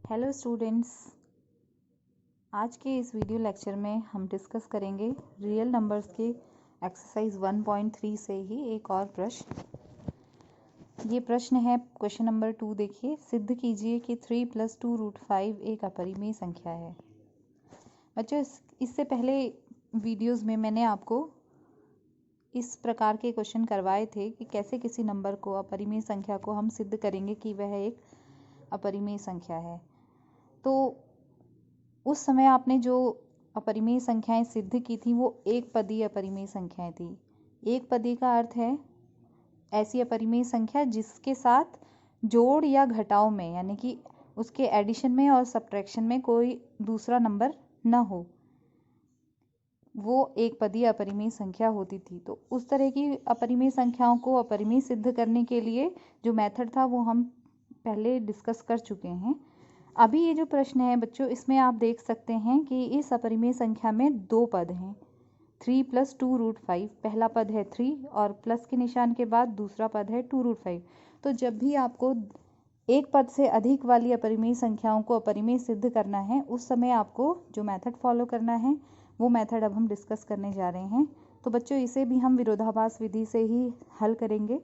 Hello students, आज के इस वीडियो लेक्चर में हम डिस्कस करेंगे रियल नंबर्स के एक्सरसाइज 1.3 से ही एक और प्रश्न। ये प्रश्न है क्वेश्चन नंबर 2। देखिए, सिद्ध कीजिए कि 3 + 2√5 एक अपरिमेय संख्या है। बच्चों, इससे पहले वीडियोस में मैंने आपको इस प्रकार के क्वेश्चन करवाए थे कि कैसे किसी नंबर को, अपरिमेय संख्या को हम सिद्ध करेंगे कि वह एक अपरिमेय संख्या है। तो उस समय आपने जो अपरिमेय संख्याएं सिद्ध की थी वो एक पदीय अपरिमेय संख्याएं थी। एक पदीय का अर्थ है ऐसी अपरिमेय संख्या जिसके साथ जोड़ या घटाव में, यानी कि उसके एडिशन में और सब्ट्रैक्शन में कोई दूसरा नंबर न हो, वो एक पदीय अपरिमेय संख्या होती थी। तो उस तरह की अपरिमेय संख्याओं को अपरिमेय सिद्ध करने के लिए जो मेथड था वो हम पहले डिस्कस कर चुके हैं। अभी ये जो प्रश्न है बच्चों, इसमें आप देख सकते हैं कि इस अपरिमेय संख्या में दो पद हैं, 3 + 2√5। पहला पद है 3 और प्लस के निशान के बाद दूसरा पद है 2√5। तो जब भी आपको एक पद से अधिक वाली अपरिमेय संख्याओं को अपरिमेय सिद्ध करना है, उस समय आपको जो मेथड फॉलो करना है वो मेथड अब हम डिस्कस करने जा रहे हैं। तो बच्चों, इसे भी हम विरोधाभास विधि से ही हल करेंगे।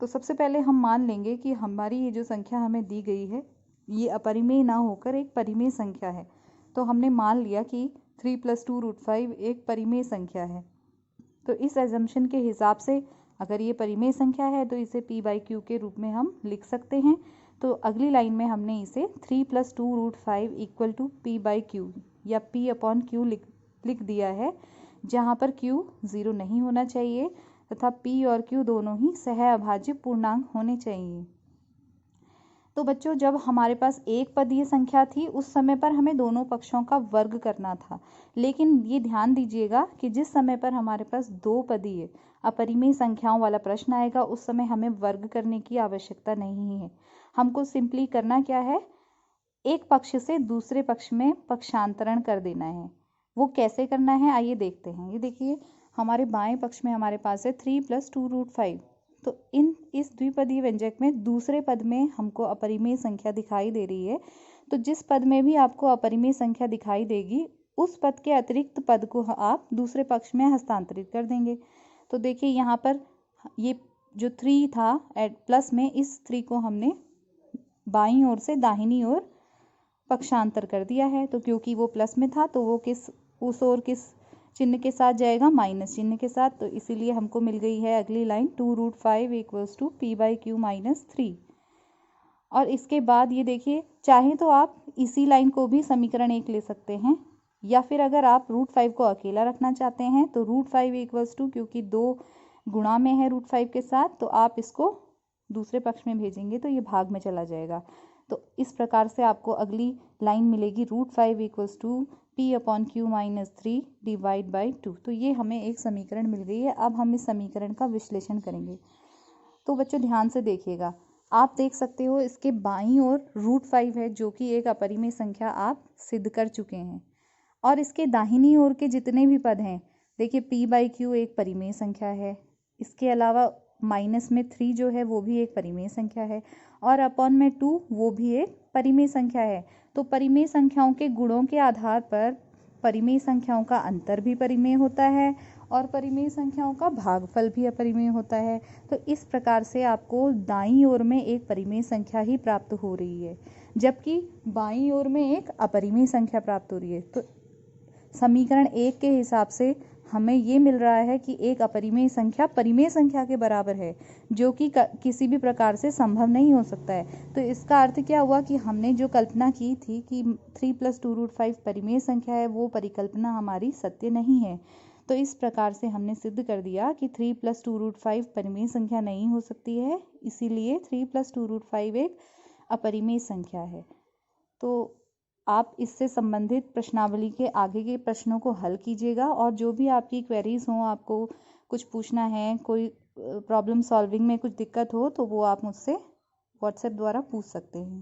तो सबसे पहले हम मान लेंगे कि हमारी ये जो संख्या हमें दी गई है ये अपरिमेय ना होकर एक परिमेय संख्या है। तो हमने मान लिया कि 3 + 2√5 एक परिमेय संख्या है। तो इस एजम्पशन के हिसाब से अगर ये परिमेय संख्या है तो इसे p/q के रूप में हम लिख सकते हैं। तो अगली लाइन में हमने इसे 3 + 2√5 = p/q या p/q लिख दिया है, जहाँ पर q 0 नहीं होना चाहिए तथा p और q दोनों ही सहअभाज्य पूर्णांक होने चाहिए। तो बच्चों, जब हमारे पास एक पदीय संख्या थी उस समय पर हमें दोनों पक्षों का वर्ग करना था, लेकिन ये ध्यान दीजिएगा कि जिस समय पर हमारे पास दो पदीय अपरिमेय संख्याओं वाला प्रश्न आएगा उस समय हमें वर्ग करने की आवश्यकता नहीं है। हमको सिंपली करना क्या है, एक पक्ष से दूसरे पक्ष में पक्षांतरण कर देना है। वो कैसे करना है आइए देखते हैं। ये देखिए, हमारे बाएं पक्ष में हमारे पास है 3 + 2√5। तो इस द्विपदीय व्यंजक में दूसरे पद में हमको अपरिमेय संख्या दिखाई दे रही है। तो जिस पद में भी आपको अपरिमेय संख्या दिखाई देगी उस पद के अतिरिक्त पद को आप दूसरे पक्ष में हस्तांतरित कर देंगे। तो देखिए, यहाँ पर ये जो 3 था प्लस में, इस 3 को हमने बाईं ओर से दाहिनी ओर पक्षांतर कर दिया है। तो क्योंकि वो प्लस में था तो वो उस ओर किस चिन्ह के साथ जाएगा, माइनस चिन्ह के साथ। तो इसीलिए हमको मिल गई है अगली लाइन 2√5 = p/q - 3। और इसके बाद ये देखिए, चाहे तो आप इसी लाइन को भी समीकरण 1 ले सकते हैं, या फिर अगर आप √5 को अकेला रखना चाहते हैं तो √5 क्योंकि 2 गुणा में है √5 के साथ, तो आप इसको दूसरे पक्ष में भेजेंगे तो ये भाग में चला जाएगा। तो इस प्रकार से आपको अगली लाइन मिलेगी √5 = p/q - 3 / 2। तो ये हमें एक समीकरण मिल गई है। अब हम इस समीकरण का विश्लेषण करेंगे। तो बच्चों, ध्यान से देखिएगा, आप देख सकते हो इसके बाईं ओर √5 है जो कि एक अपरिमेय संख्या आप सिद्ध कर चुके हैं। और इसके दाहिनी ओर के जितने भी पद हैं, देखिए p/q एक परिमेय संख्या है। इसके अलावा माइनस में 3 जो है वो भी एक परिमेय संख्या है, और अपॉन में 2 वो भी एक परिमेय संख्या है। तो परिमेय संख्याओं के गुणों के आधार पर परिमेय संख्याओं का अंतर भी परिमेय होता है और परिमेय संख्याओं का भागफल भी अपरिमेय होता है। तो इस प्रकार से आपको दाईं ओर में एक परिमेय संख्या ही प्राप्त हो रही है, जबकि बाईं ओर में एक अपरिमेय संख्या प्राप्त हो रही है। तो समीकरण 1 के हिसाब से हमें ये मिल रहा है कि एक अपरिमेय संख्या परिमेय संख्या के बराबर है, जो कि किसी भी प्रकार से संभव नहीं हो सकता है। तो इसका अर्थ क्या हुआ कि हमने जो कल्पना की थी कि 3 + 2√5 परिमेय संख्या है, वो परिकल्पना हमारी सत्य नहीं है। तो इस प्रकार से हमने सिद्ध कर दिया कि 3 + 2√5 परिमेय संख्या नहीं हो सकती है, इसीलिए 3 + 2√5 एक अपरिमेय संख्या है। तो आप इससे संबंधित प्रश्नावली के आगे के प्रश्नों को हल कीजिएगा, और जो भी आपकी क्वेरीज हों, आपको कुछ पूछना है, कोई प्रॉब्लम सॉल्विंग में कुछ दिक्कत हो, तो वो आप मुझसे व्हाट्सएप द्वारा पूछ सकते हैं।